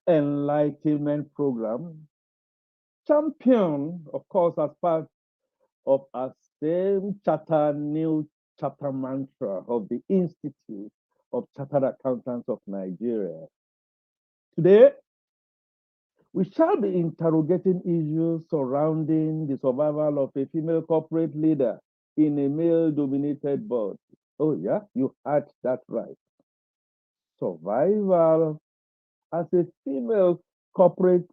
Enlightenment Program, championed, of course, as part of our same charter, new charter mantra of the Institute of Chartered Accountants of Nigeria. Today, we shall be interrogating issues surrounding the survival of a female corporate leader in a male-dominated board. Oh yeah, you heard that right. Survival as a female corporate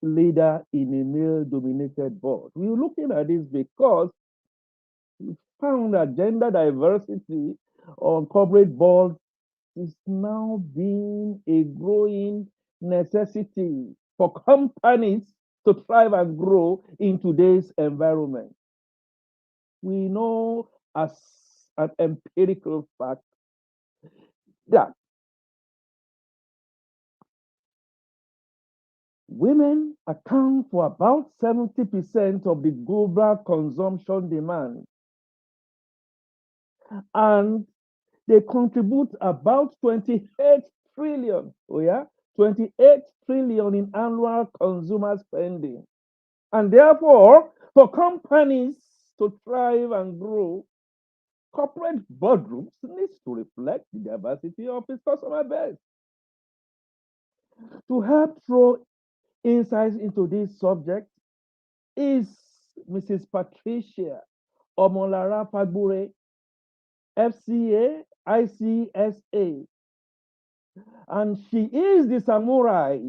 leader in a male-dominated board. We're looking at this because we found that gender diversity on corporate boards is now being a growing necessity for companies to thrive and grow in today's environment. We know as an empirical fact that women account for about 70% of the global consumption demand, and they contribute about 28 trillion, 28 trillion in annual consumer spending. And therefore, for companies to thrive and grow, corporate boardrooms need to reflect the diversity of its customer base. To help throw insights into this subject is Mrs. Patricia Omolara Fagbure FCA, ICSA, and she is the samurai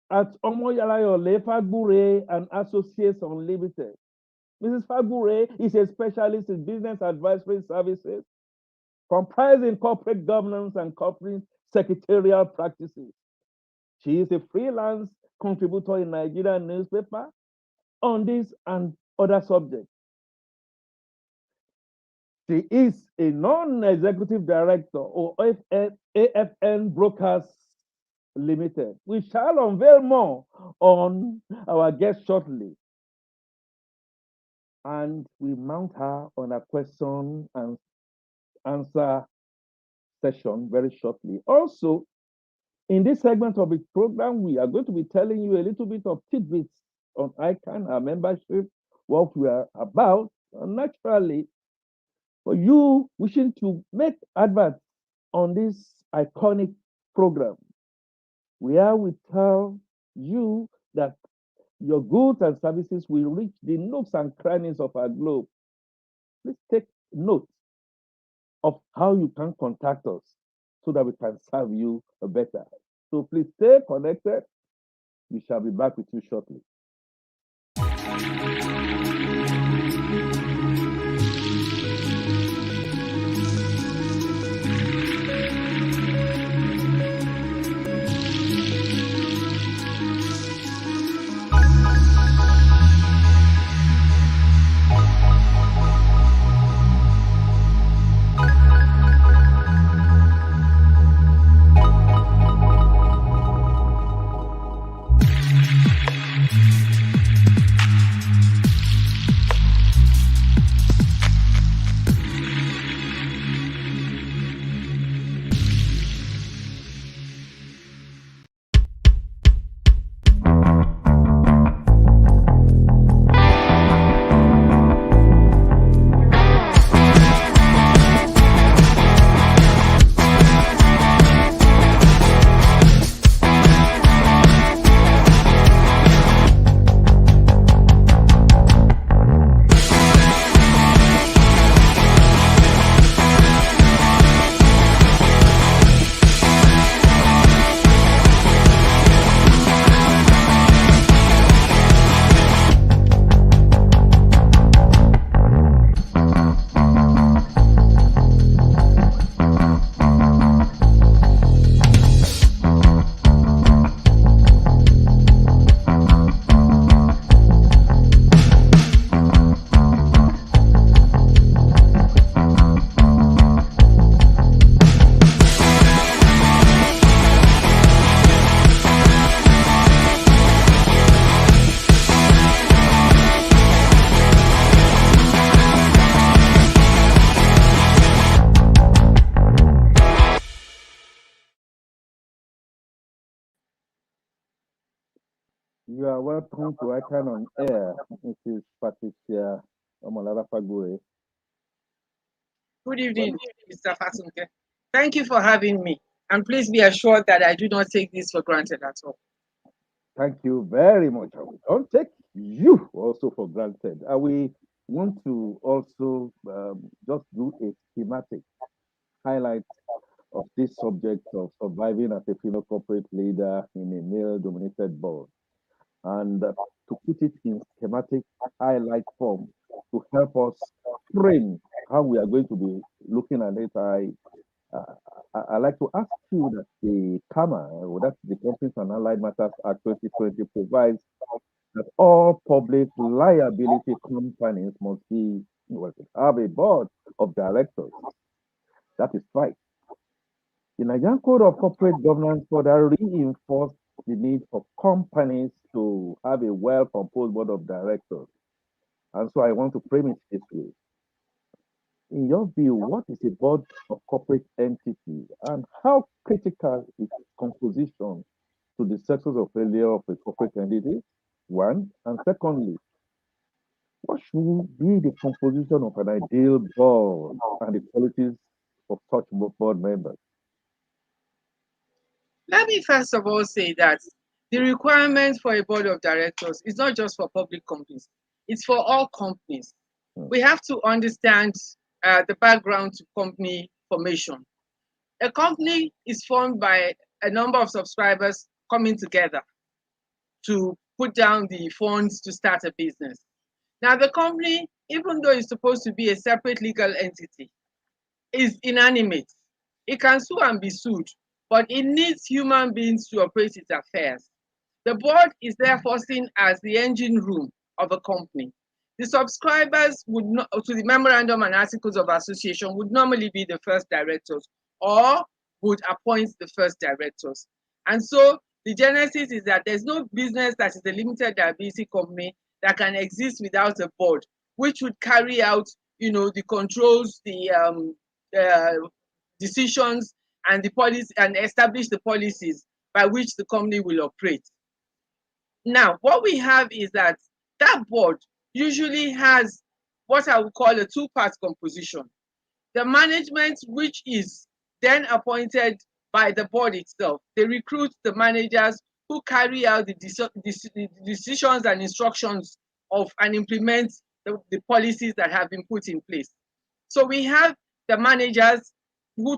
at Omolara Fagbure and Associates Unlimited. Mrs. Fagbure is a specialist in business advisory services, comprising corporate governance and corporate secretarial practices. She is a freelance contributor in Nigerian newspaper on this and other subjects. She is a non-executive director of AFN Brokers Limited. We shall unveil more on our guest shortly. And we mount her on a question and answer session very shortly. Also, in this segment of the program, we are going to be telling you a little bit of tidbits on ICAN, our membership, what we are about, and naturally, for you wishing to make adverts on this iconic program, where we tell you that your goods and services will reach the nooks and crannies of our globe. Please take note of how you can contact us so that we can serve you better. So please stay connected. We shall be back with you shortly. You are welcome to ICAN on Air. This is Patricia Omolara Fagbure. Good evening, Well, Mr. Fatunke. Thank you for having me. And please be assured that I do not take this for granted at all. thank you very much. I will don't take you also for granted. I will want to also just do a schematic highlight of this subject of surviving as a female corporate leader in a male-dominated board, and to put it in schematic highlight form to help us frame how we are going to be looking at it. Uh, I like to ask you that the CAMA, or that's the Companies and Allied Matters Act 2020, provides that all public liability companies must be well, have a board of directors. That is right. The Nigerian Code of Corporate Governance further reinforced the need for companies to have a well-composed board of directors. And so I want to frame it this way. In your view, what is a board of corporate entity and how critical is its composition to the success of failure of a corporate entity? One. And secondly, what should be the composition of an ideal board and the qualities of such board members? Let me first of all say that the requirement for a board of directors is not just for public companies, it's for all companies. Hmm. We have to understand the background to company formation. A company is formed by a number of subscribers coming together to put down the funds to start a business. Now, the company, even though it's supposed to be a separate legal entity, is inanimate. It can sue and be sued, but it needs human beings to operate its affairs. The board is therefore seen as the engine room of a company. The subscribers would not, to the memorandum and articles of association would normally be the first directors or would appoint the first directors. And so the genesis is that there's no business that is a limited liability company that can exist without a board, which would carry out, the controls, the decisions, and the policy, and establish the policies by which the company will operate. Now, what we have is that that board usually has what I would call a two-part composition. The management, which is then appointed by the board itself. They recruit the managers who carry out the decisions and instructions of and implement the policies that have been put in place. So we have the managers who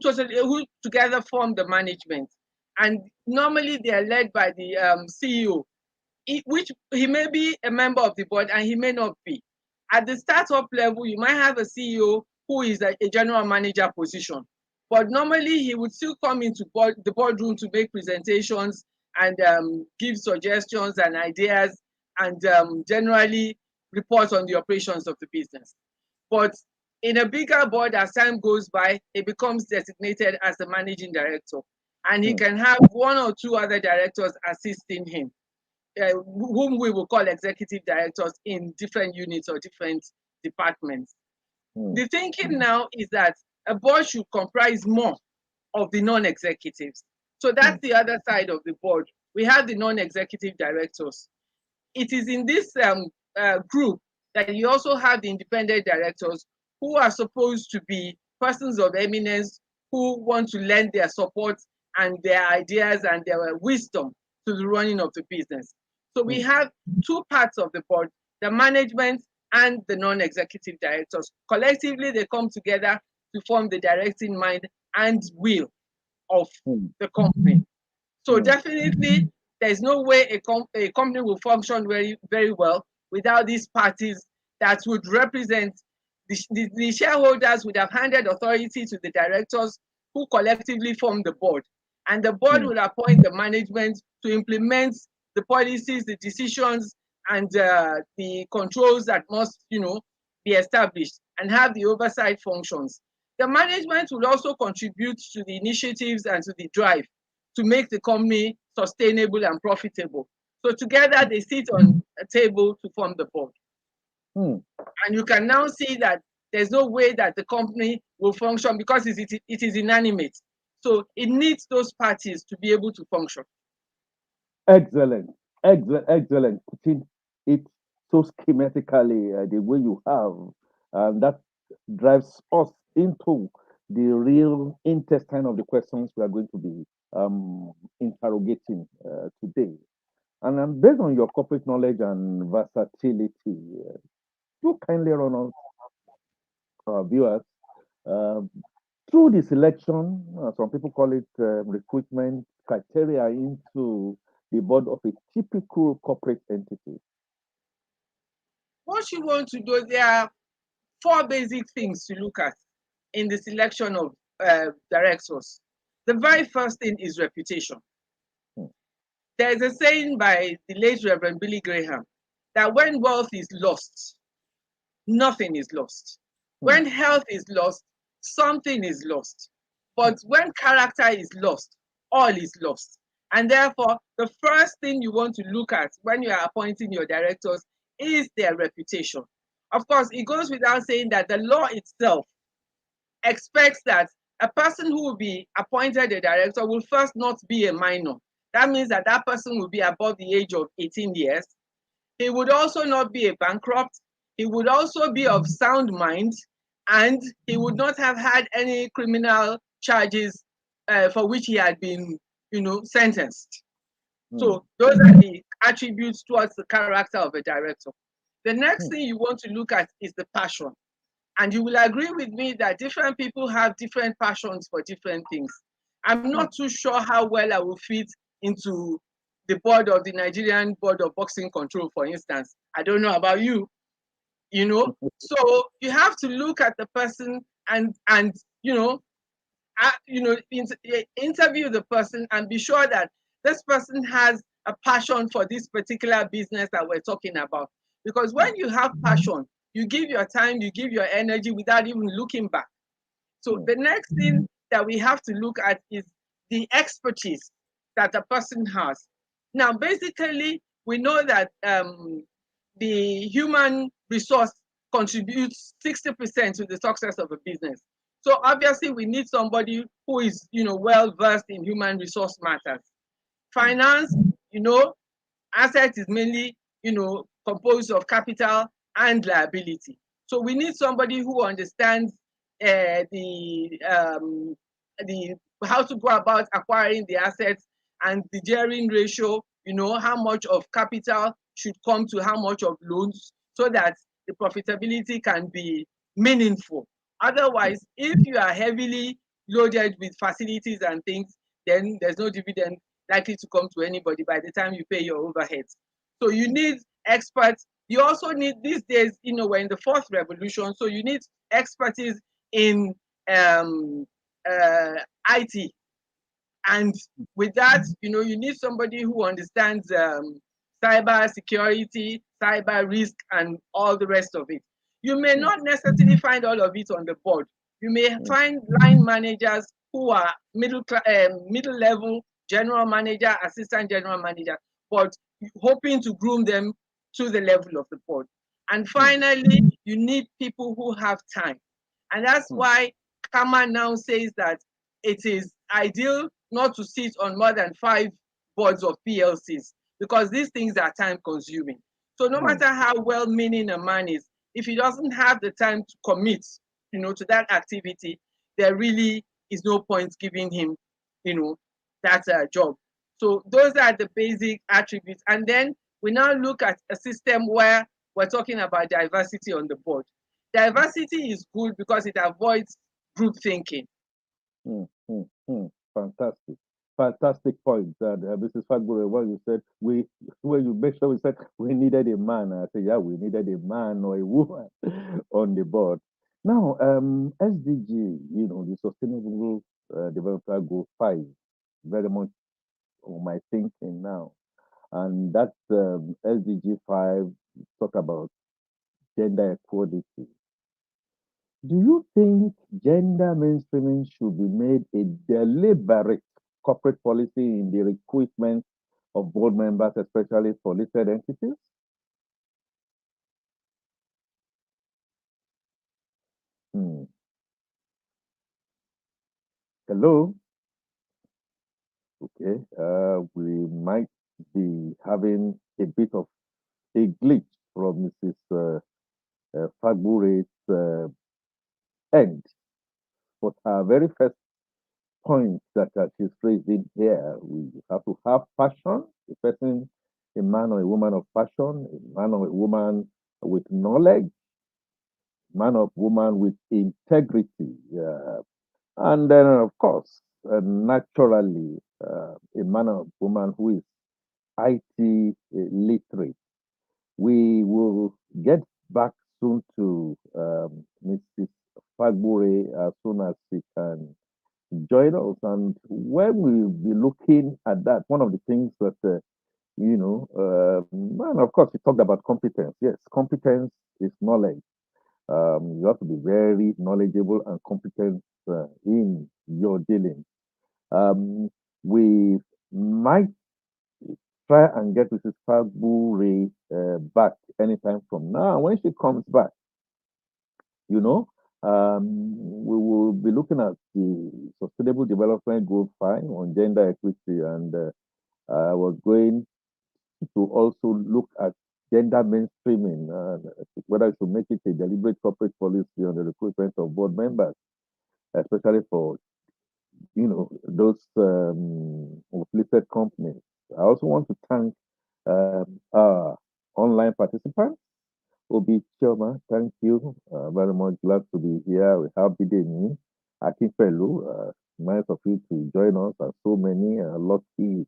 together form the management, and normally they are led by the CEO, which he may be a member of the board and he may not be. At the startup level, you might have a CEO who is a general manager position, but normally he would still come into the boardroom to make presentations and give suggestions and ideas, and generally report on the operations of the business. But in a bigger board, as time goes by, he becomes designated as the managing director, and he Hmm. can have one or two other directors assisting him, whom we will call executive directors in different units or different departments. Hmm. The thinking now is that a board should comprise more of the non-executives. So Hmm. that's the other side of the board. We have the non-executive directors. It is in this group that you also have the independent directors, who are supposed to be persons of eminence who want to lend their support and their ideas and their wisdom to the running of the business. So we Hmm. have two parts of the board, the management and the non-executive directors. Collectively, they come together to form the directing mind and will of Hmm. the company. So Hmm. definitely, there's no way a company will function very, very well without these parties that would represent the shareholders would have handed authority to the directors, who collectively form the board. And the board Hmm. will appoint the management to implement the policies, the decisions, and the controls that must, be established, and have the oversight functions. The management will also contribute to the initiatives and to the drive to make the company sustainable and profitable. So together they sit on a table to form the board. Hmm. And you can now see that there's no way that the company will function because it is inanimate. So it needs those parties to be able to function. Excellent. Excellent, excellent. Putting it so schematically the way you have, and that drives us into the real intestine of the questions we are going to be interrogating today. And based on your corporate knowledge and versatility, do kindly run us, our viewers, uh, through the selection, some people call it recruitment criteria into the board of a typical corporate entity. What you want to do, there are four basic things to look at in the selection of directors. The very first thing is reputation. Hmm, There is a saying by the late Reverend Billy Graham that when wealth is lost, nothing is lost. hmm, When health is lost, something is lost. hmm, But when character is lost, all is lost. And therefore, the first thing you want to look at when you are appointing your directors is their reputation. Of course, it goes without saying that the law itself expects that a person who will be appointed a director will first not be a minor. That means that that person will be above the age of 18 years. He would also not be a bankrupt. He would also be of sound mind, and he would not have had any criminal charges for which he had been, sentenced. hmm, So those are the attributes towards the character of a director. The next hmm, thing you want to look at is the passion. And you will agree with me that different people have different passions for different things. I'm hmm, not too sure how well I will fit into the board of the Nigerian Board of Boxing Control, for instance. I don't know about you, you know. So you have to look at the person and interview the person and be sure that this person has a passion for this particular business that we're talking about. Because hmm, when you have passion, you give your time, you give your energy without even looking back. So hmm, the next thing that we have to look at is the expertise that a person has. Now, basically, we know that the human resource contributes 60% to the success of a business. So obviously, we need somebody who is, well versed in human resource matters. hmm, Finance, you know, asset is mainly, composed of capital and liability. So we need somebody who understands the how to go about acquiring the assets and the gearing ratio. How much of capital should come to how much of loans, so that the profitability can be meaningful. hmm, Otherwise, if you are heavily loaded with facilities and things, then there's no dividend likely to come to anybody by the time you pay your overheads. So you need experts. You also need these days, we're in the fourth revolution, so you need expertise in um, uh, IT. And with that, you need somebody who understands cyber security, cyber risk, and all the rest of it. You may hmm, not necessarily find all of it on the board. You may hmm, find line managers who are middle level, general manager, assistant general manager, but hoping to groom them to the level of the board. And hmm, finally, you need people who have time. And that's hmm, why Kama now says that it is ideal not to sit on more than 5 boards of PLCs, because these things are time consuming. So no hmm, matter how well meaning a man is, if he doesn't have the time to commit, to that activity, there really is no point giving him, you know, that job. So those are the basic attributes. And then we now look at a system where we're talking about diversity on the board. Diversity is good because it avoids group thinking. hmm, hmm, hmm. Fantastic. Fantastic point. And Mrs. Fagbure, when you said when you make sure we said we needed a man, I said, yeah, we needed a man or a woman on the board. Now, SDG, the Sustainable Development Goal 5, very much on my thinking now. And that SDG 5 talk about gender equality. Do you think gender mainstreaming should be made a deliberate corporate policy in the recruitment of board members, especially for listed entities? Hmm. Hello. Okay. We might be having a bit of a glitch from Mrs. Fagbure's end. But our very first point that she's raising here, we have to have passion, a person, a man or a woman of passion, a man or a woman with knowledge, man or woman with integrity. And then, of course, naturally, a man or woman who is IT literate. We will get back soon to Mrs. Fagbure as soon as she can join us. And when we'll be looking at that, one of the things that, and of course, we talked about competence. Yes, competence is knowledge. You have to be very knowledgeable and competent in your dealing. Um, we might try and get Mrs. Fagbure back anytime from now. When she comes back, you know, we will be looking at the Sustainable Development Goal 5 on gender equity, and I was going to also look at gender mainstreaming, whether to make it a deliberate corporate policy on the recruitment of board members, especially for those listed companies. I also want to thank our online participants. Obi Choma, thank you very much. Glad to be here. We have Bidemi, Akinfelu, nice of you to join us, and so many. Lucky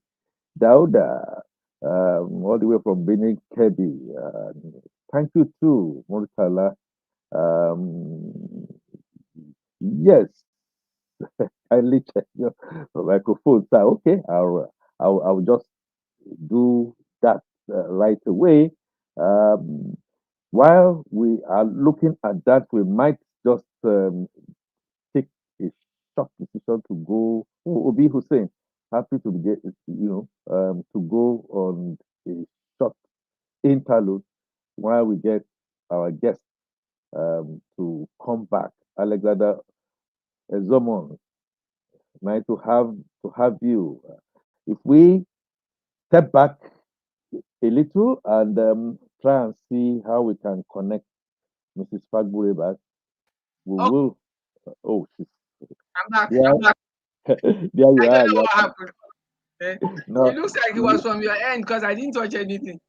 Dauda, all the way from Benin Kebi. Thank you too, Murtala. Um, yes, kindly check your microphone. So, okay, I'll just do that right away. Um, while we are looking at that, we might just take a short decision to go. Oh, Obi Hussein, happy to get to go on a short interlude while we get our guest to come back. Alexander Zomon, nice to have you. If we step back a little and try and see how we can connect Mrs. Fagbure back, we Okay, will. Oh, she's I'm back. there. I'm back. There you I don't are. know You what are happened. Eh, now. It looks like it was from your end because I didn't touch anything.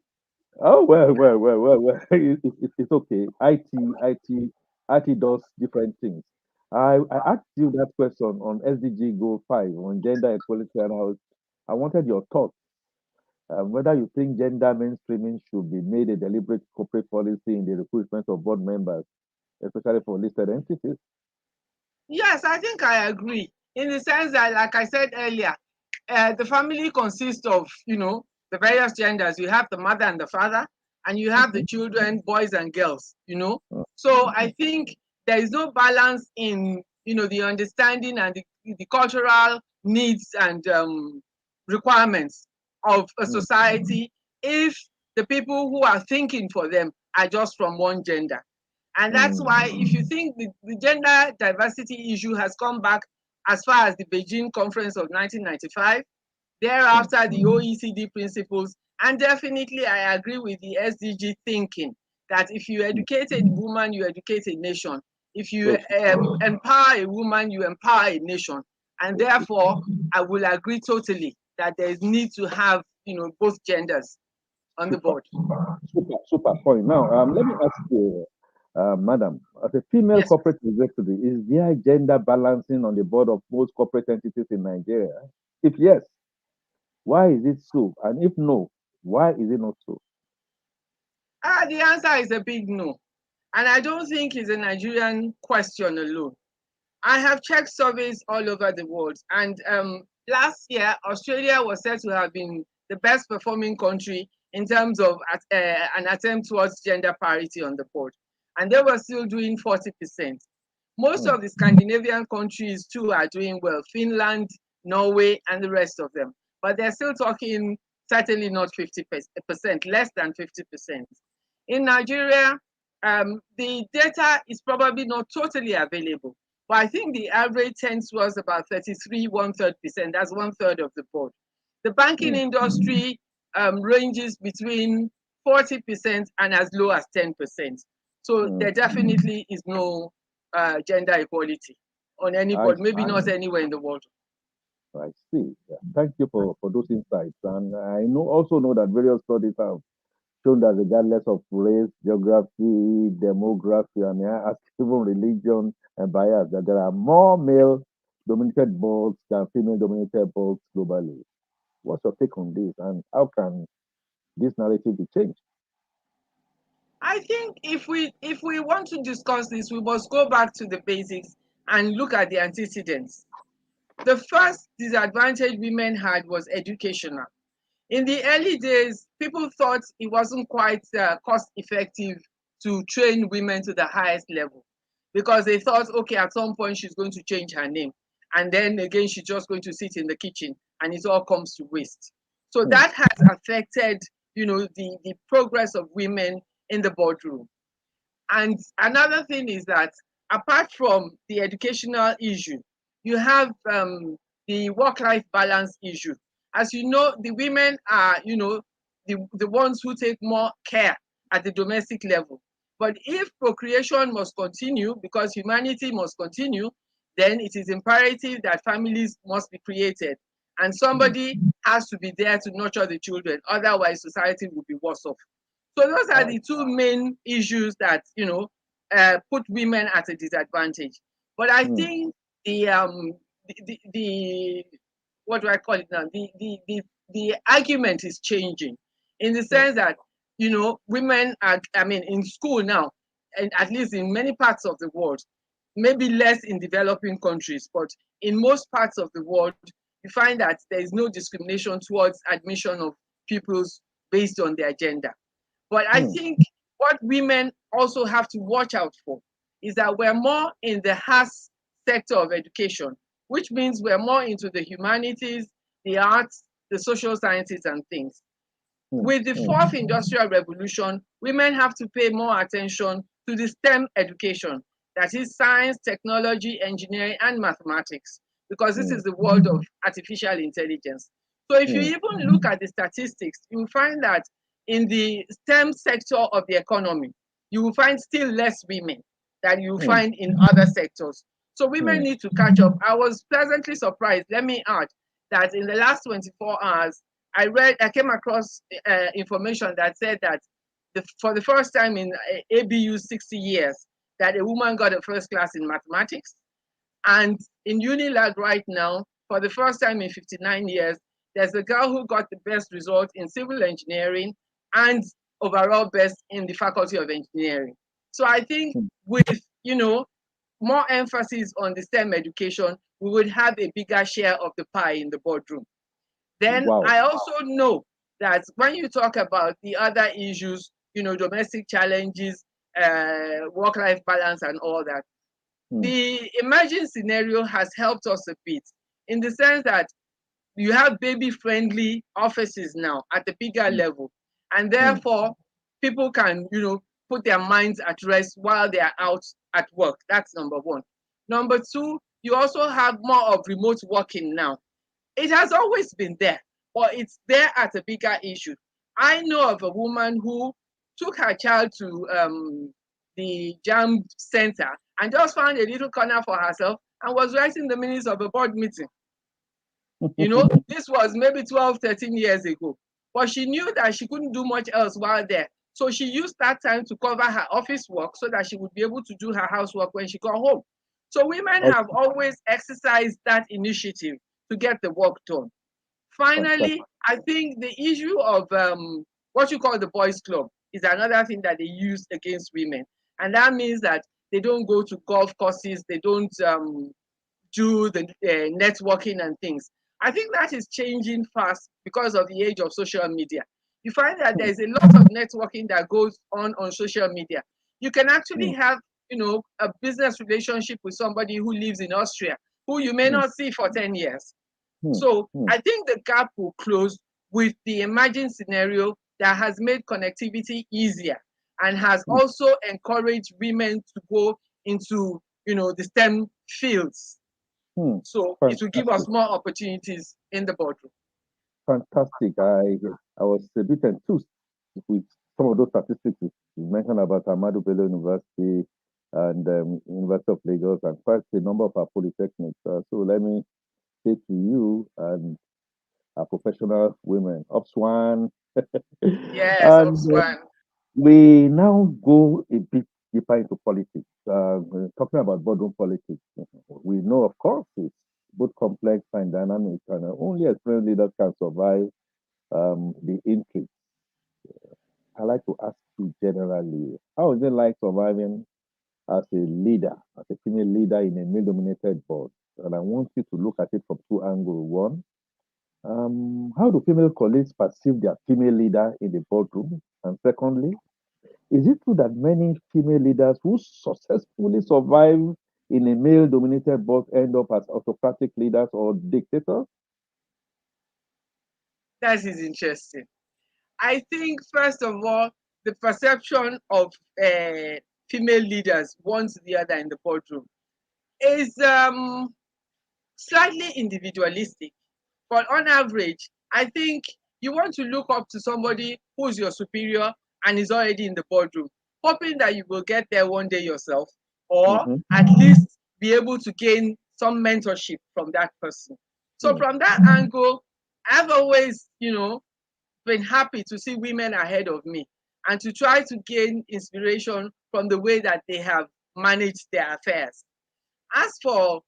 Oh well. It's okay. IT does different things. I asked you that question on SDG Goal 5 on gender equality, and I wanted your thoughts. Whether you think gender mainstreaming should be made a deliberate corporate policy in the recruitment of board members, especially for listed entities. Yes, I think I agree. In the sense that, like I said earlier, the family consists of, the various genders. You have the mother and the father, and you have the Mhm, children, boys and girls. So I mhm, think there is no balance in, the understanding and the cultural needs and requirements of a mhm, society if the people who are thinking for them are just from one gender. And that's mhm, why, if you think the gender diversity issue has come back as far as the Beijing conference of 1995, mhm, thereafter the OECD principles, and definitely I agree with the SDG thinking that if you mhm. educate a woman, you educate a nation. If you Okay, empower a woman, you empower a nation. And okay. therefore, I will agree totally that there is need to have, both genders on the Super. board. Super point. Now, let me ask you, madam, as a female Yes. corporate executive, is there gender balancing on the board of most corporate entities in Nigeria? If yes, why is it so? And if no, why is it not so? The answer is a big no. And I don't think it's a Nigerian question alone. I have checked surveys all over the world, and last year Australia was said to have been the best performing country in terms of an attempt towards gender parity on the board, and they were still doing 40%. Most Hmm, of the Scandinavian countries too are doing well: Finland, Norway, and the rest of them. But they're still talking certainly not 50%, less than 50%. In Nigeria, the data is probably not totally available, but I think the average tends was about 33, one third percent. That's one third of the board. The banking hmm, industry ranges between 40% and as low as 10%. So Hmm. there definitely is no gender equality on any I board, maybe see. not anywhere in the world. I see. Yeah. Thank you for those insights. And I also know that various studies have shown that regardless of race, geography, demography, and even religion and bias, that there are more male-dominated boards than female-dominated boards globally. What's your take on this, and how can this narrative be changed? I think if we want to discuss this, we must go back to the basics and look at the antecedents. The first disadvantage women had was educational. In the early days, people thought it wasn't quite cost effective to train women to the highest level because they thought, okay, at some point she's going to change her name. And then again, she's just going to sit in the kitchen and it all comes to waste. So Hmm. that has affected, the progress of women in the boardroom. And another thing is that apart from the educational issue, you have the work-life balance issue. As you know, the women are, the ones who take more care at the domestic level. But if procreation must continue, because humanity must continue, then it is imperative that families must be created. And Hmm. somebody has to be there to nurture the children. Otherwise, society will be worse off. So those are Right. the two main issues that put women at a disadvantage. But I Hmm. think the what do I call it now? The argument is changing in the Yeah. sense that women are, I mean, in school now, and at least in many parts of the world, maybe less in developing countries, but in most parts of the world, you find that there is no discrimination towards admission of pupils based on their gender. But I Hmm. think what women also have to watch out for is that we're more in the HAS sector of education, which means we're more into the humanities, the arts, the social sciences, and things. Hmm. With the Hmm. fourth industrial revolution, women have to pay more attention to the STEM education, that is science, technology, engineering, and mathematics, because this Hmm. is the world of artificial intelligence. So if you Hmm. even look at the statistics, you will find that in the STEM sector of the economy, you will find still less women than you Hmm. find in other sectors. So women Hmm. need to catch up. I was pleasantly surprised, let me add, that in the last 24 hours, I came across information that said that for the first time in ABU 60 years, that a woman got a first class in mathematics. And in Unilag right now, for the first time in 59 years, there's a girl who got the best result in civil engineering and overall best in the faculty of engineering. So I think Hmm. with, more emphasis on the STEM education, we would have a bigger share of the pie in the boardroom. Then Wow. I also know that when you talk about the other issues, domestic challenges, work-life balance, and all that, Hmm. the emerging scenario has helped us a bit in the sense that you have baby-friendly offices now at the bigger Hmm. level, and Hmm. therefore people can, put their minds at rest while they are out at work. That's number one. Number two, you also have more of remote working now. It has always been there, but it's there at a bigger issue. I know of a woman who took her child to the jam center and just found a little corner for herself and was writing the minutes of a board meeting. This was maybe 12, 13 years ago. But she knew that she couldn't do much else while there. So she used that time to cover her office work so that she would be able to do her housework when she got home. So women have Okay. always exercised that initiative to get the work done. Finally, Fantastic. I think the issue of what you call the boys' club is another thing that they use against women. And that means that they don't go to golf courses, they don't do the networking and things. I think that is changing fast because of the age of social media. You find that Hmm. there's a lot of networking that goes on social media. You can actually Hmm. have, a business relationship with somebody who lives in Austria, who you may Hmm. not see for 10 years. Hmm. So Hmm. I think the gap will close with the emerging scenario that has made connectivity easier and has Hmm. also encouraged women to go into, the STEM fields. Hmm. So it will give us Fantastic. more opportunities in the boardroom. fantastic. I was a bit enthused with some of those statistics you mentioned about Ahmadu Bello University and University of Lagos and quite a number of our polytechnics. So let me say to you and our professional women, Upswan, Yes, and Oxfam. we now go a bit deeper into politics. Talking about boardroom politics, we know, of course, it's both complex and dynamic, and only experienced leaders can survive the intrigue. I like to ask you generally, how is it like surviving as a leader, as a female leader in a male-dominated board? And I want you to look at it from two angles. One, how do female colleagues perceive their female leader in the boardroom? And secondly, is it true that many female leaders who successfully survive in a male-dominated board end up as autocratic leaders or dictators? That is interesting. I think, first of all, the perception of female leaders one to the other in the boardroom is slightly individualistic. But on average, I think you want to look up to somebody who's your superior and is already in the boardroom, hoping that you will get there one day yourself, or Mm-hmm. at least be able to gain some mentorship from that person. So, Mm, from that angle, I've always, been happy to see women ahead of me and to try to gain inspiration from the way that they have managed their affairs. As for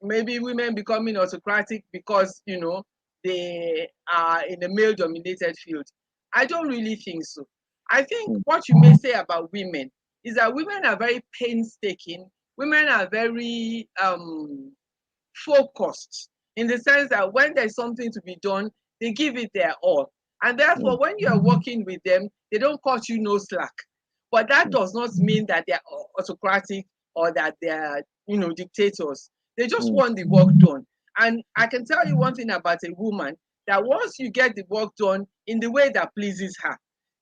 maybe women becoming autocratic because they are in a male dominated field, I don't really think so. I think mm, what you may say about women is that women are very painstaking, women are very focused, in the sense that when there's something to be done, they give it their all. And mm, therefore, when you are working with them, they don't cut you no slack. But that mm, does not mean that they are autocratic or that they are, dictators. They just mm, want the work done. And I can tell you one thing about a woman, that once you get the work done in the way that pleases her,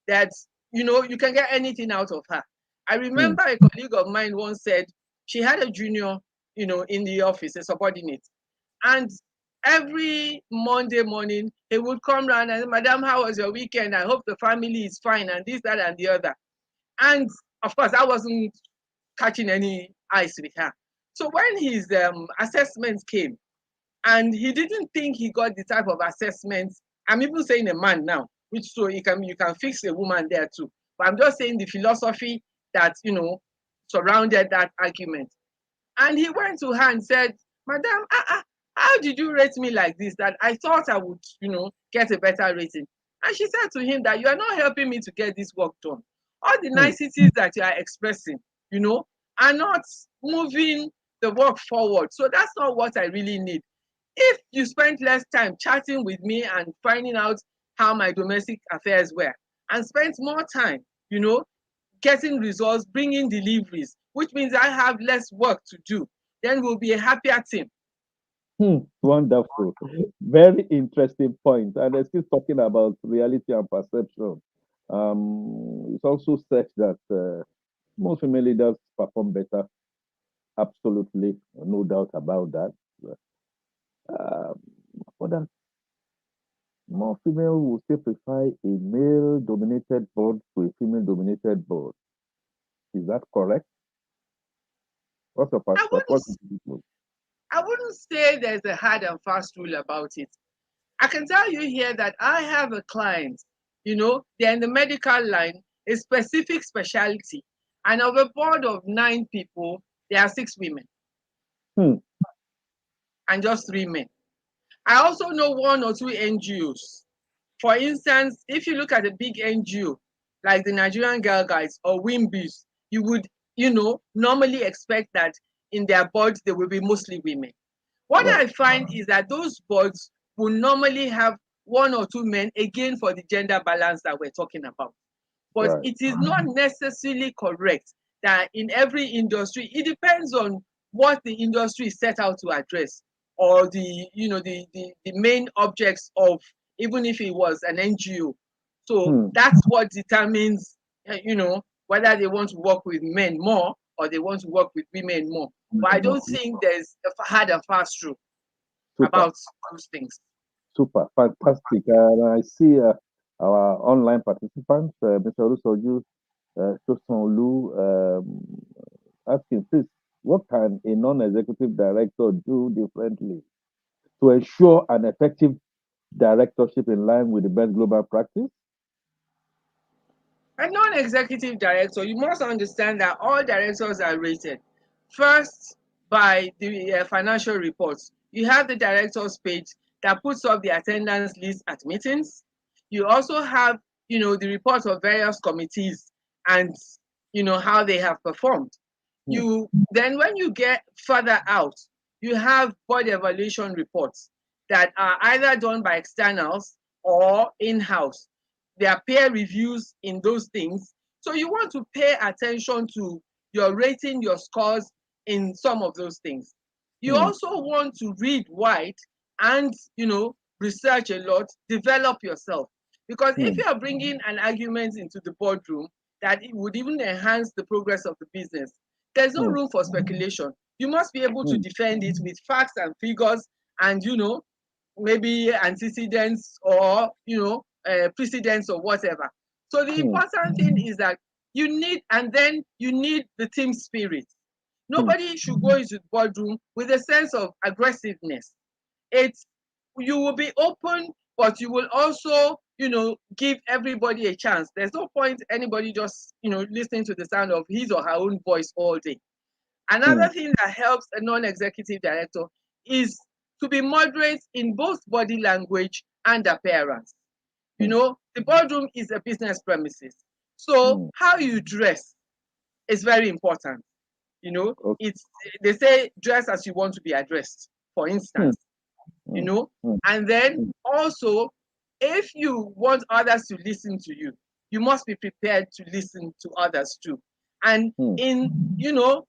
that you can get anything out of her. I mm, remember a colleague of mine once said she had a junior, in the office, a subordinate. And every Monday morning, he would come round and say, Madam, how was your weekend? I hope the family is fine, and this, that, and the other. And of course, I wasn't catching any eyes with her. So when his assessment came, and he didn't think he got the type of assessment, I'm even saying a man now, which so you can fix a woman there too. But I'm just saying the philosophy that surrounded that argument. And he went to her and said, Madam, how did you rate me like this? That I thought I would, get a better rating. And she said to him that you are not helping me to get this work done. All the mm, niceties that you are expressing, you know, are not moving the work forward. So that's not what I really need. If you spent less time chatting with me and finding out how my domestic affairs were, and spent more time, you know, getting results, bringing deliveries, which means I have less work to do, then we'll be a happier team. Wonderful. Very interesting point. And they're still talking about reality and perception. It's also said that most female leaders perform better. Absolutely, no doubt about that. Um, but then more female will still prefer a male-dominated board to a female-dominated board. Is that correct? What's your I perspective? wouldn't I wouldn't say there's a hard and fast rule about it. I can tell you here that I have a client, they're in the medical line, a specific specialty, and of a board of 9 people, there are 6 women Hmm. and just 3 men. I also know 1 or 2 NGOs. For instance, if you look at a big NGO like the Nigerian Girl Guides or Wimbys, you would, normally expect that in their boards there will be mostly women. What Right. I find is that those boards will normally have 1 or 2 men, again for the gender balance that we're talking about. But Right. it is not necessarily correct that in every industry, it depends on what the industry is set out to address, or the main objects of, even if it was an NGO. So Hmm. that's what determines whether they want to work with men more or they want to work with women more. But I No. don't think there's a hard and fast rule Super. about those things. Super, fantastic. And I see our online participants, Mr. Olusoju, Shosonlu, asking, please, what can a non-executive director do differently to ensure an effective directorship in line with the best global practice? A non-executive director, you must understand that all directors are rated. First, by the financial reports. You have the directors page that puts up the attendance list at meetings. You also have, the reports of various committees and, how they have performed. Hmm. Then when you get further out, you have board evaluation reports that are either done by externals or in-house. There are peer reviews in those things. So you want to pay attention to your rating, your scores in some of those things. You Hmm. also want to read wide and, research a lot, develop yourself. Because if Hmm. you are bringing an argument into the boardroom that it would even enhance the progress of the business, there's no Hmm. room for speculation. You must be able to Hmm. defend it with facts and figures and, maybe antecedents or, precedents or whatever. So the Hmm. important thing is that you need the team spirit. Hmm. Nobody should go into the boardroom with a sense of aggressiveness. It's You will be open, but you will also, give everybody a chance. There's no point anybody just, listening to the sound of his or her own voice all day. Hmm. Another thing that helps a non-executive director is to be moderate in both body language and appearance. Hmm. The boardroom is a business premises. So Hmm. how you dress is very important. Okay. It's They say dress as you want to be addressed, for Hmm. instance, you Hmm. know. Hmm. And then Hmm. also, if you want others to listen to you, you must be prepared to listen to others too. And Hmm. in,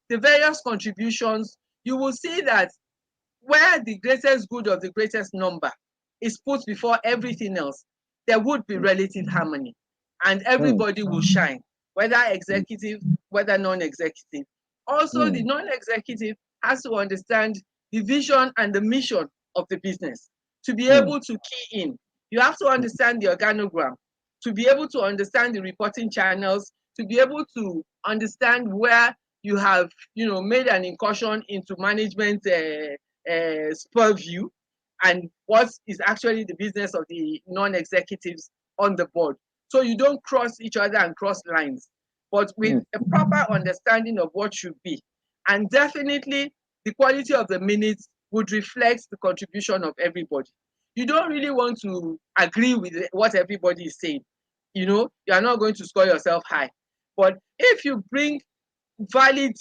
the various contributions, you will see that where the greatest good of the greatest number is put before everything else, there would be relative harmony and Hmm. everybody will shine, whether executive, whether non-executive. Also, Hmm. the non-executive has to understand the vision and the mission of the business to be Hmm. able to key in. You have to understand the organogram, to be able to understand the reporting channels, to be able to understand where you have, made an incursion into management spur view and what is actually the business of the non-executives on the board. So you don't cross each other and cross lines, but with Hmm. a proper understanding of what should be. And definitely the quality of the minutes would reflect the contribution of everybody. You don't really want to agree with what everybody is saying. You are not going to score yourself high. But if you bring valid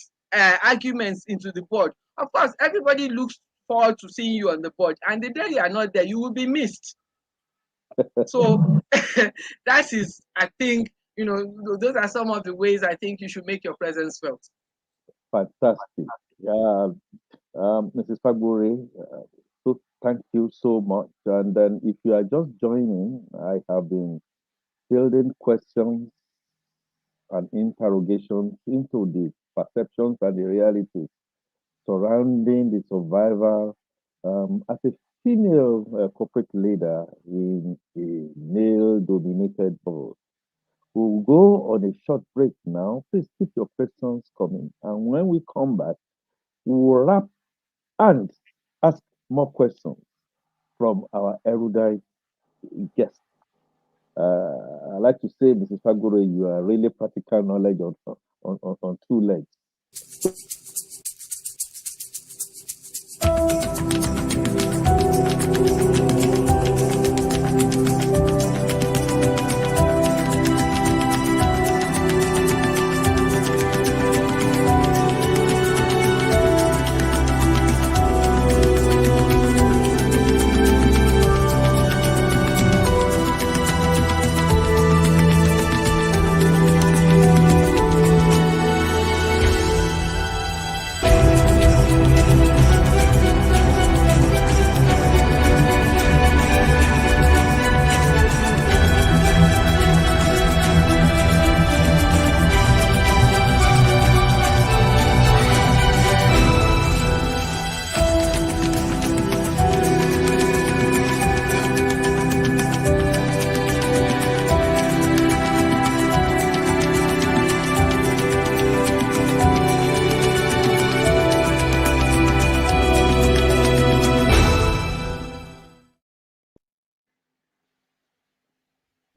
arguments into the board, of course, everybody looks forward to seeing you on the board. And the day you are not there, you will be missed. So that is, I think, those are some of the ways I think you should make your presence felt. Fantastic. Yeah, Mrs. Fagbure, so thank you so much. And then, if you are just joining, I have been fielding questions and interrogations into the perceptions and the realities surrounding the survivor as a female corporate leader in a male-dominated board. We'll go on a short break now. Please keep your questions coming. And when we come back, we'll wrap and ask more questions from our erudite guests. I like to say, Mrs. Fagure, you are really practical knowledge on two legs.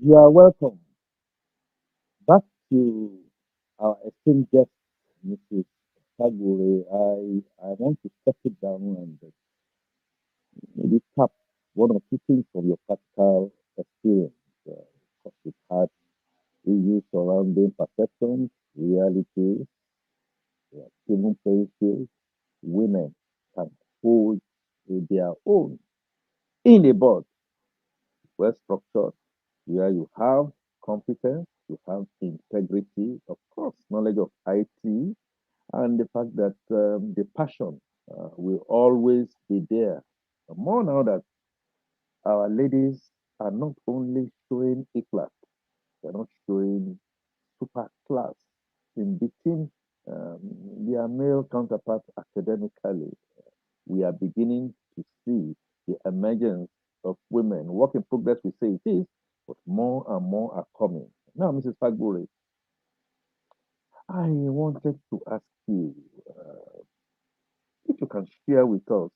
You are welcome. Back to our esteemed guest, Mrs. Fagbure. I want to step it down and maybe tap one or two things from your practical experience. Because we've had issues surrounding perceptions, realities, even playing field. Women can hold their own in a board well structured, where you have competence, you have integrity, of course, knowledge of IT, and the fact that the passion will always be there. More now that our ladies are not only showing a class, they're not showing super class in between um, their male counterparts academically. We are beginning to see the emergence of women. Work in progress, we say it is, but more and more are coming. Now, Mrs. Fagburi, I wanted to ask you if you can share with us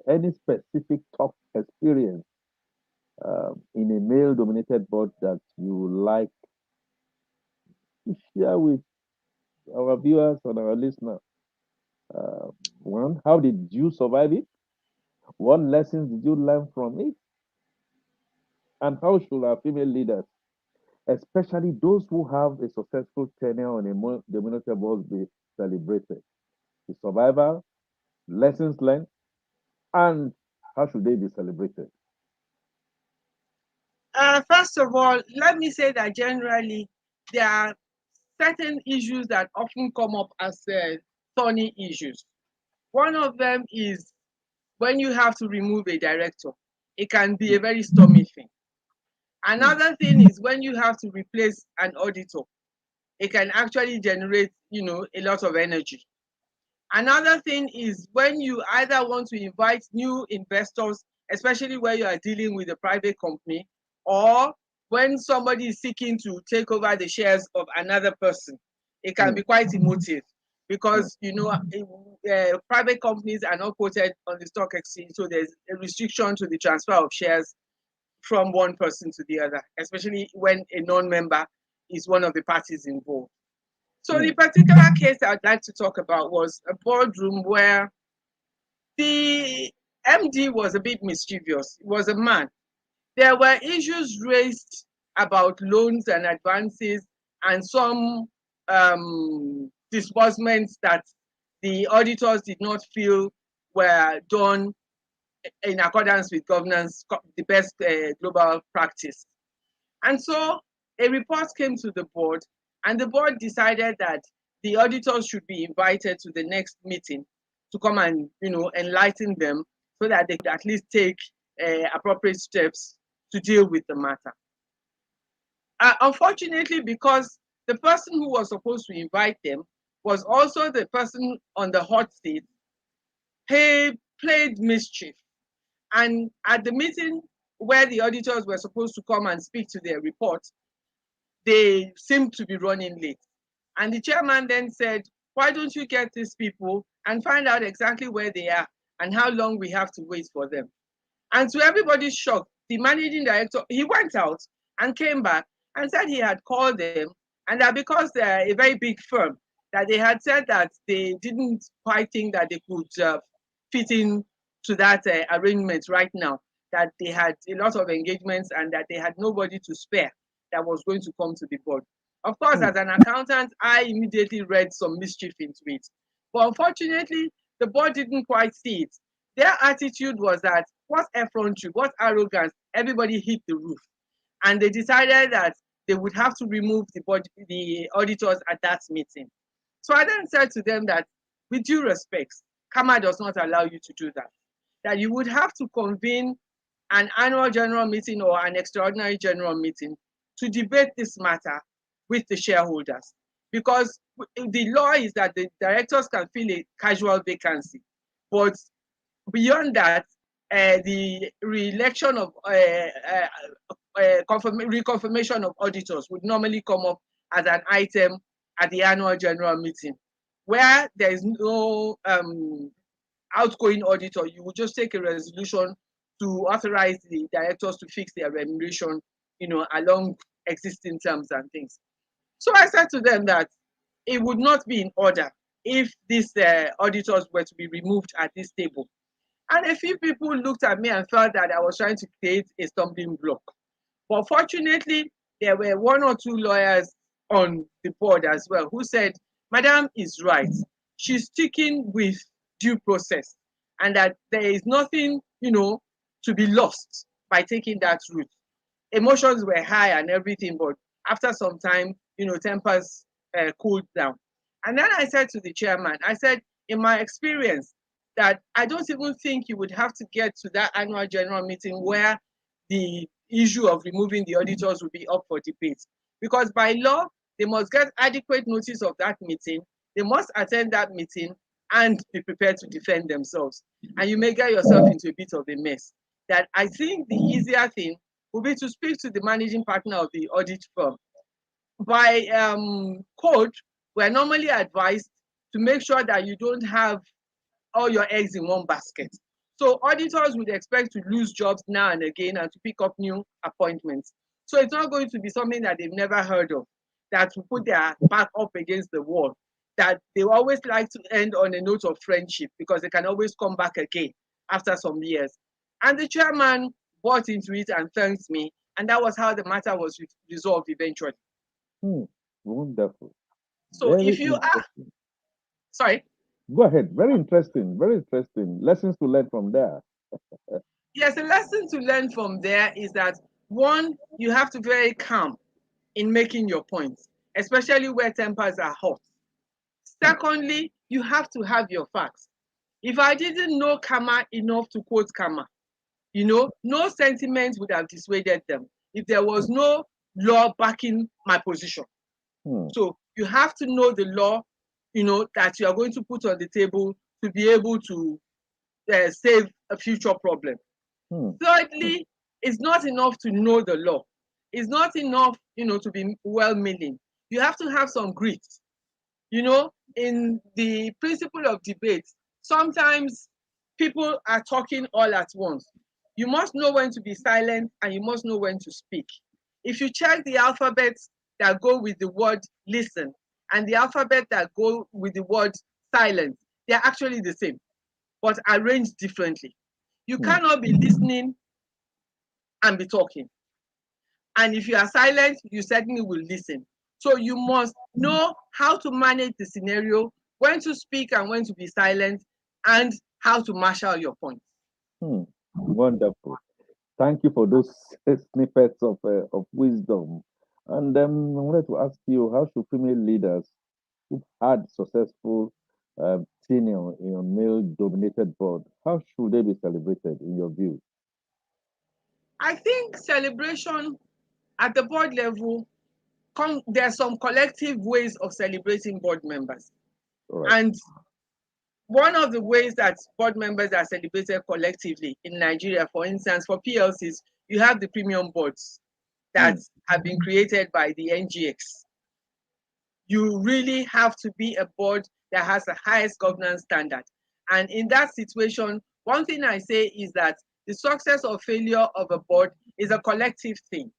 any specific top experience in a male dominated board that you like to share with our viewers and our listeners. Uh, One, how did you survive it? What lessons did you learn from it? And how should our female leaders, especially those who have a successful tenure on a dominated board, be celebrated? The survival, lessons learned, and how should they be celebrated? First of all, let me say that generally there are certain issues that often come up as thorny issues. One of them is when you have to remove a director. It can be a Hmm, very stormy thing. hmm, Another thing is when you have to replace an auditor. It can actually generate, a lot of energy. Another thing is when you either want to invite new investors, especially where you are dealing with a private company, or when somebody is seeking to take over the shares of another person. It can hmm, be quite emotive hmm, because private companies are not quoted on the stock exchange, so there's a restriction to the transfer of shares from one person to the other, especially when a non-member is one of the parties involved. So the hmm, particular case I'd like to talk about was a boardroom where the MD was a bit mischievous. He was a man. There were issues raised about loans and advances and some disbursements that the auditors did not feel were done in accordance with governance, the best global practice. And so a report came to the board, and the board decided that the auditors should be invited to the next meeting to come and enlighten them so that they could at least take appropriate steps to deal with the matter. Unfortunately, because the person who was supposed to invite them was also the person on the hot seat, he played mischief. And at the meeting where the auditors were supposed to come and speak to their report, they seemed to be running late. And the chairman then said, why don't you get these people and find out exactly where they are and how long we have to wait for them? And to everybody's shock, the managing director, he went out and came back and said he had called them and that because they're a very big firm, that they had said that they didn't quite think that they could fit in to that arrangement right now, that they had a lot of engagements and that they had nobody to spare that was going to come to the board. Of course, hmm, as an accountant, I immediately read some mischief into it. But unfortunately, the board didn't quite see it. Their attitude was that what effrontery, what arrogance, everybody hit the roof. And they decided that they would have to remove the auditors at that meeting. So I then said to them that, with due respect, Kama does not allow you to do that. That you would have to convene an annual general meeting or an extraordinary general meeting to debate this matter with the shareholders. Because the law is that the directors can fill a casual vacancy. But beyond that, the re-election of reconfirmation of auditors would normally come up as an item at the annual general meeting, where there is no outgoing auditor. You would just take a resolution to authorize the directors to fix their remuneration, along existing terms and things. So I said to them that it would not be in order if these auditors were to be removed at this table. And a few people looked at me and felt that I was trying to create a stumbling block. But fortunately, there were one or two lawyers on the board as well who said, Madam is right. She's sticking with due process and that there is nothing, to be lost by taking that route. Emotions were high and everything, but after some time, tempers cooled down. And then I said to the chairman, I said, in my experience, that I don't even think you would have to get to that annual general meeting where the issue of removing the auditors will be up for debate. Because by law, they must get adequate notice of that meeting, they must attend that meeting and be prepared to defend themselves. And you may get yourself into a bit of a mess. That I think the easier thing would be to speak to the managing partner of the audit firm. By code, we're normally advised to make sure that you don't have all your eggs in one basket. So auditors would expect to lose jobs now and again and to pick up new appointments. So it's not going to be something that they've never heard of, that will put their back up against the wall, that they always like to end on a note of friendship because they can always come back again after some years. And the chairman bought into it and thanked me, and that was how the matter was resolved eventually. Wonderful. So Very if you are, interesting. sorry. Go ahead. Very interesting. Very interesting. Lessons to learn from there. Yes, a lesson to learn from there is that one, you have to be very calm in making your points, especially where tempers are hot. Secondly, you have to have your facts. If I didn't know karma enough to quote karma, no sentiment would have dissuaded them if there was no law backing my position. So you have to know the law, that you are going to put on the table to be able to save a future problem. Thirdly, it's not enough to know the law. It's not enough, to be well-meaning. You have to have some grit. In the principle of debate, sometimes people are talking all at once. You must know when to be silent and you must know when to speak. If you check the alphabets that go with the word listen and the alphabet that go with the word silence, they're actually the same, but arranged differently. You cannot be listening and be talking. And if you are silent, you certainly will listen. So you must know how to manage the scenario, when to speak and when to be silent, and how to marshal your points. Wonderful. Thank you for those snippets of wisdom. And I wanted to ask you, how should female leaders who've had successful tenure in a male-dominated board, how should they be celebrated in your view? I think celebration at the board level, there are some collective ways of celebrating board members. All right. And one of the ways that board members are celebrated collectively in Nigeria, for instance, for PLCs, you have the premium boards that have been created by the NGX. You really have to be a board that has the highest governance standard. And in that situation, one thing I say is that the success or failure of a board is a collective thing.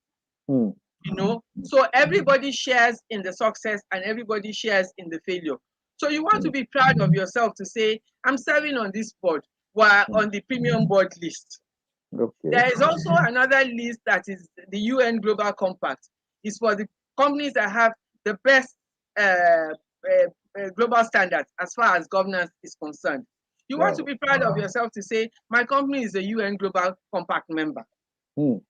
So everybody shares in the success and everybody shares in the failure. So you want to be proud of yourself to say, I'm serving on this board, we're on the premium board list. Okay. There is also another list that is the UN Global Compact. It's for the companies that have the best global standards as far as governance is concerned. You want to be proud of yourself to say, my company is a UN Global Compact member. Then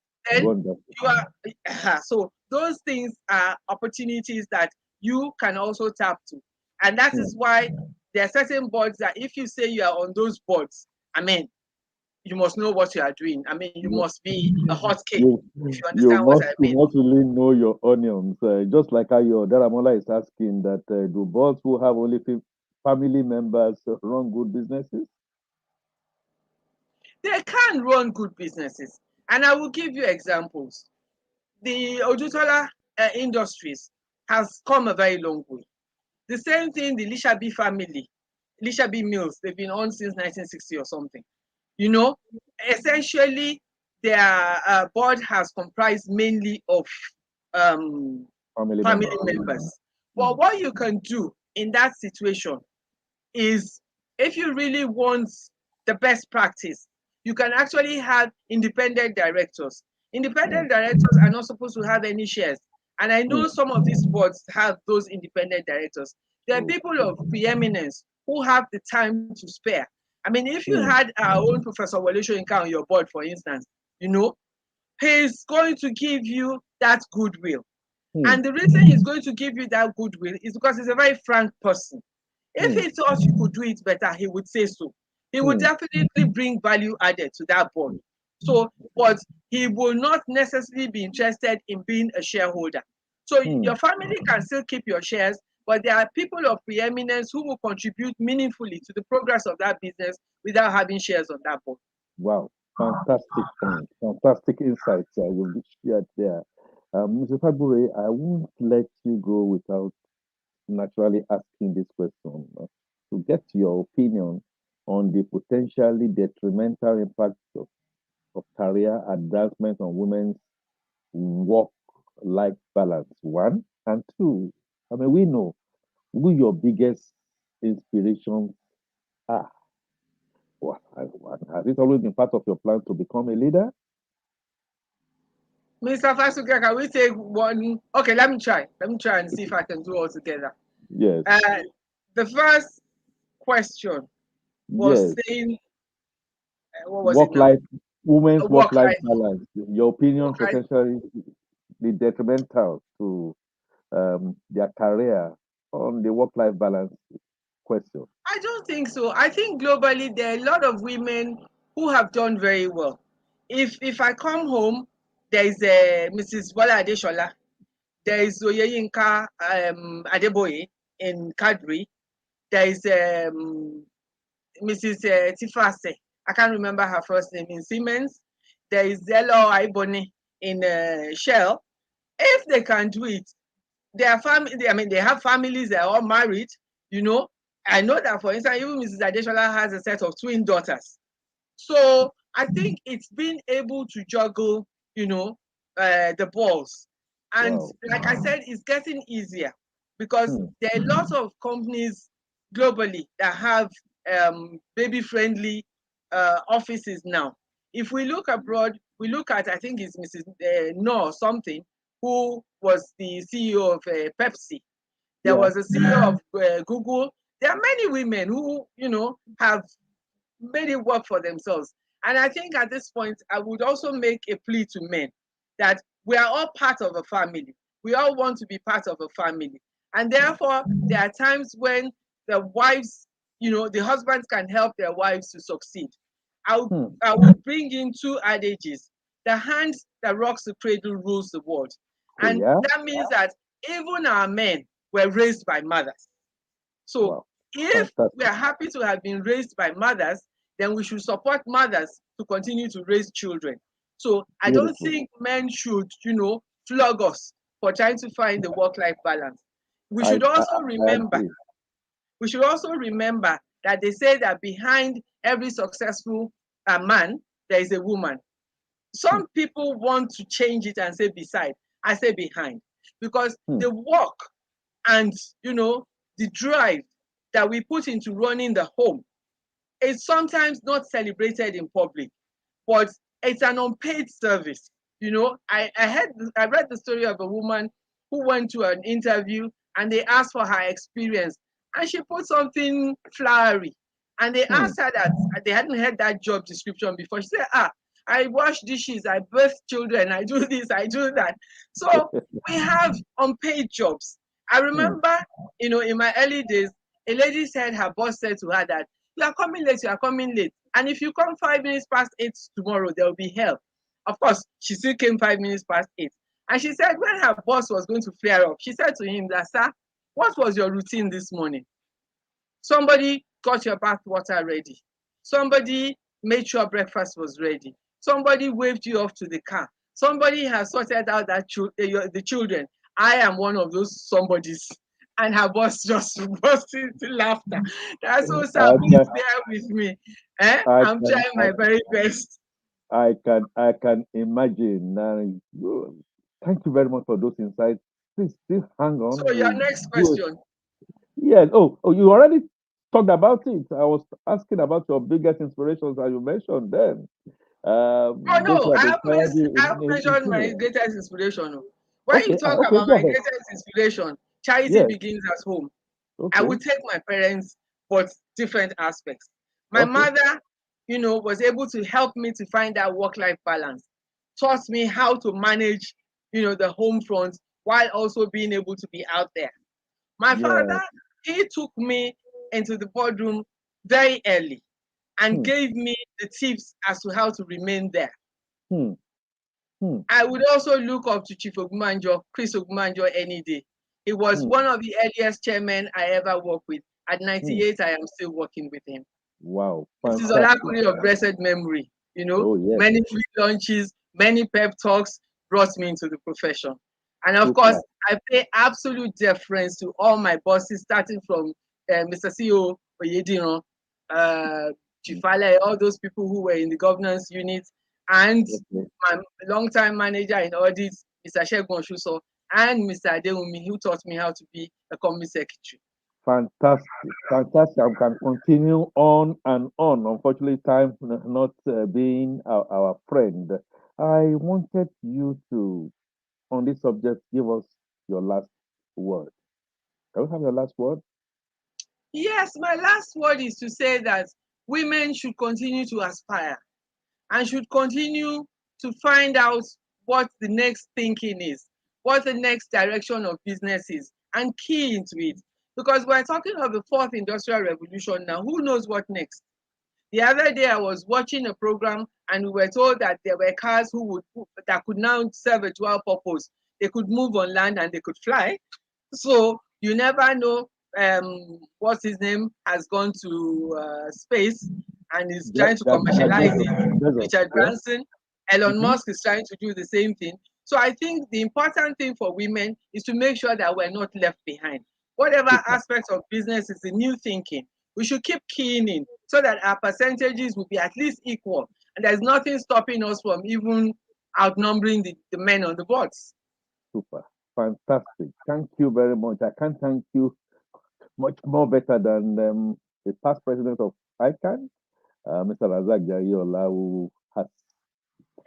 Wonderful. you are so those things are opportunities that you can also tap to. And that is why there are certain boards that if you say you are on those boards, you must know what you are doing. You must be a hot cake, if you understand what I mean. You must really know your onions. Just like how your Daramola is asking that do boards who have only family members run good businesses? They can run good businesses. And I will give you examples. The Odutola Industries has come a very long way. The same thing, the Lishabi family, Lishabi Mills, they've been on since 1960 or something. Essentially, their board has comprised mainly of um, Family family members. members. But Mm. what you can do in that situation is, if you really want the best practice, you can actually have independent directors. Mm. Independent directors are not supposed to have any shares. And I Mm. know some of these boards have those independent directors. There are Oh. people of preeminence who have the time to spare. I mean, if you Mm. had our own Professor Wole Soyinka on your board, for instance, you know, he's going to give you that goodwill. Mm. And the reason he's going to give you that goodwill is because he's a very frank person. If Mm. he thought you could do it better, he would say so. He would Mm. definitely bring value added to that board. So, but he will not necessarily be interested in being a shareholder. So your Mm. family can still keep your shares, but there are people of preeminence who will contribute meaningfully to the progress of that business without having shares on that board. Wow. Fantastic point. Fantastic insights you've shared there. Mr. Fagbure, I won't let you go without naturally asking this question to get your opinion on the potentially detrimental impact of career advancement on women's work-life balance. One and two. I mean, we know who your biggest inspirations are. Has it always been part of your plan to become a leader? Mr. Fasuka, can we take one? Okay, let me try. Let me try and see if I can do all together. Yes. Uh, the first question was Yes. saying, what was it Work now? life, women's work Work life life, balance. Your opinion work life. potentially be detrimental to their career on the work life balance question. I don't think so. I think globally there are a lot of women who have done very well. If I come home, there is Mrs. Bola Adeshola, there is Oyeyinka Adeboye in Kadri, there is Mrs. Tifase. I can't remember her first name, in Siemens. There is Zelo Aibone in Shell. If they can do it, their family, I mean, they have families, they're all married, you know. I know that, for instance, even Mrs. Adeshola has a set of twin daughters. So I think it's being able to juggle, you know, the balls. And Wow. like I said, it's getting easier because Hmm. there are a lot of companies globally that have baby friendly offices now. If we look abroad, we look at, I think it's Mrs. No something, who was the CEO of Pepsi. There Yeah. was a CEO of Google. There are many women who, you know, have made it work for themselves. And I think at this point, I would also make a plea to men that we are all part of a family. We all want to be part of a family. And Hmm. therefore, there are times when the wives, you know, the husbands can help their wives to succeed. Hmm. I will bring in two adages. The hand that rocks the cradle rules the world. Oh And yeah. that means that even our men were raised by mothers. So Wow. if we Fantastic. are happy to have been raised by mothers, then we should support mothers to continue to raise children. So I don't Beautiful. think men should, you know, flog us for trying to find the work-life balance. We I should I, also I remember, agree. we should also remember that they say that behind every successful man, there is a woman. Hmm. Some people want to change it and say beside. I say behind, because Hmm. the work and, you know, the drive that we put into running the home is sometimes not celebrated in public, but it's an unpaid service. You know, I read the story of a woman who went to an interview and they asked for her experience and she put something flowery. And they Hmm. asked her that they hadn't heard that job description before. She said, I wash dishes, I birth children, I do this, I do that. So we have unpaid jobs. I Hmm. remember, you know, in my early days, a lady said her boss said to her that you are coming late, you are coming late. And if you come 5 minutes past 8 tomorrow, there will be hell. Of course, she still came 5 minutes past 8. And she said when her boss was going to flare up, she said to him that, sir, what was your routine this morning? Somebody got your bath water ready. Somebody made sure breakfast was ready. Somebody waved you off to the car. Somebody has sorted out that the children. I am one of those somebodies. And her boss just burst into laughter. That's so, sir, I please can bear with me. Eh? I I'm can trying my very best. I can imagine. Thank you very much for those insights. Please still hang on. So your We'll next do it. question. Yes. Oh, you already talked about it. I was asking about your biggest inspirations, and you mentioned them. Oh Those no, who have inspired you I have in mentioned my senior. greatest inspiration. Oh. When you Okay. talk Okay. about Go my ahead. greatest inspiration, charity Yes. begins at home. I Okay. would take my parents, but different aspects. My Okay. mother, was able to help me to find that work-life balance, taught me how to manage, the home front while also being able to be out there. My Yeah. father, he took me into the boardroom very early and Hmm. gave me the tips as to how to remain there. Hmm. Hmm. I would also look up to Chief Ogmanjo, Chris Ogmanjo, any day. He was Hmm. one of the earliest chairmen I ever worked with. At Hmm. 98, I am still working with him. Wow. Mrs. Fantastic. Olakuri of blessed memory, Oh yes. many free lunches, many pep talks brought me into the profession. And of course, Super. I pay absolute deference to all my bosses, starting from Mr. CEO Oyediran, uh, Chifale, all those people who were in the governance unit, and Okay. my longtime manager in audit, Mr. Shegun Oshuso, and Mr. Adewumi, who taught me how to be a company secretary. Fantastic, fantastic. I can continue on and on. Unfortunately, time not being our friend. I wanted you to, on this subject, give us your last word. Can we have your last word? Yes, my last word is to say that women should continue to aspire and should continue to find out what the next thinking is, what the next direction of business is, and key into it. Because we're talking of the fourth industrial revolution now. Who knows what next? The other day I was watching a program and we were told that there were cars that could now serve a dual purpose. They could move on land and they could fly. So you never know. What's his name has gone to space and is trying to That commercialize Bezos, it. Bezos, Richard yeah. Branson, Elon Mm-hmm. Musk is trying to do the same thing. So I think the important thing for women is to make sure that we're not left behind. Whatever Super. aspects of business is the new thinking, we should keep keying in so that our percentages will be at least equal. And there's nothing stopping us from even outnumbering the men on the boards. Super. Fantastic. Thank you very much. I can't thank you much more better than the past president of ICAN, Mr. Razak Jariola, who has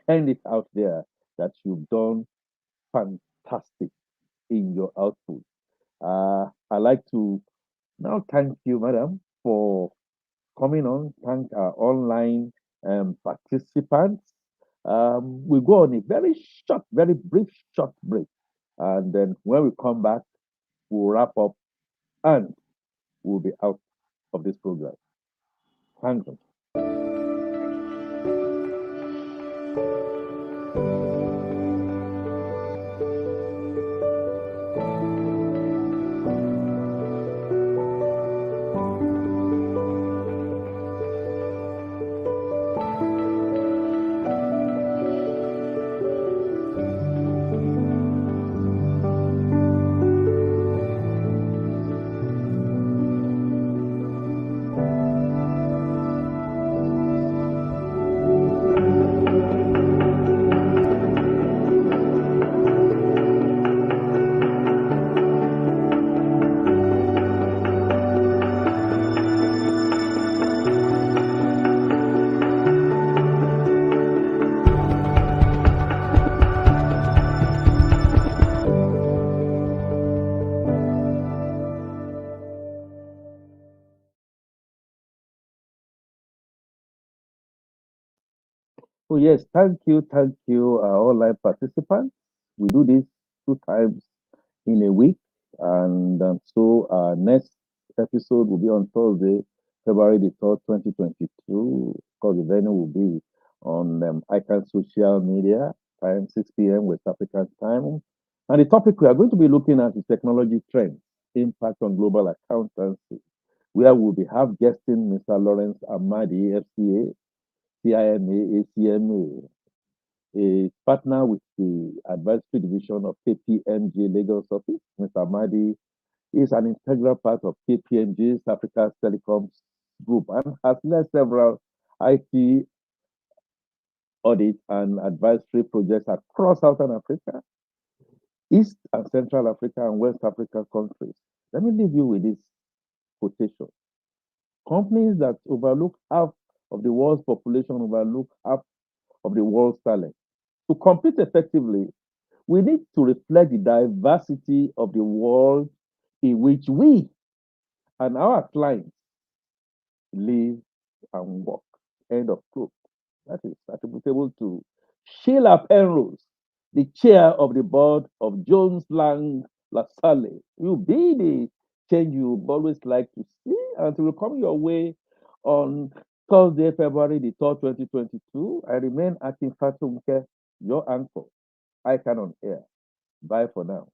turned it out there that you've done fantastic in your output. I'd like to now thank you, madam, for coming on. Thank our online participants. We go on a very short, very brief, short break. And then when we come back, we'll wrap up and we'll be out of this program. Thank you. Oh, yes, thank you, online participants. We do this 2 times in a week, and so our next episode will be on Thursday, February the 3rd, 2022. Of course, the venue will be on ICAN social media, time 6 p.m. West African time. And the topic we are going to be looking at is technology trends, impact on global accountancy, where we'll be have guesting Mr. Lawrence Amadi, FCA, CIMA, ACMA, a partner with the advisory division of KPMG Lagos office. Mr. Amadi is an integral part of KPMG's Africa's Telecoms Group and has led several IT audit and advisory projects across Southern Africa, East and Central Africa, and West Africa countries. Let me leave you with this quotation. Companies that overlook half of the world's population overlook half of the world's talent. To compete effectively, we need to reflect the diversity of the world in which we and our clients live and work. End of quote. That is attributable to Sheila Penrose, the chair of the board of Jones Lang LaSalle. Will be the change you always like to see, and it will come your way on Thursday, February the 3rd, 2022. I remain Akin Fatumke, your anchor. ICAN on air. Bye for now.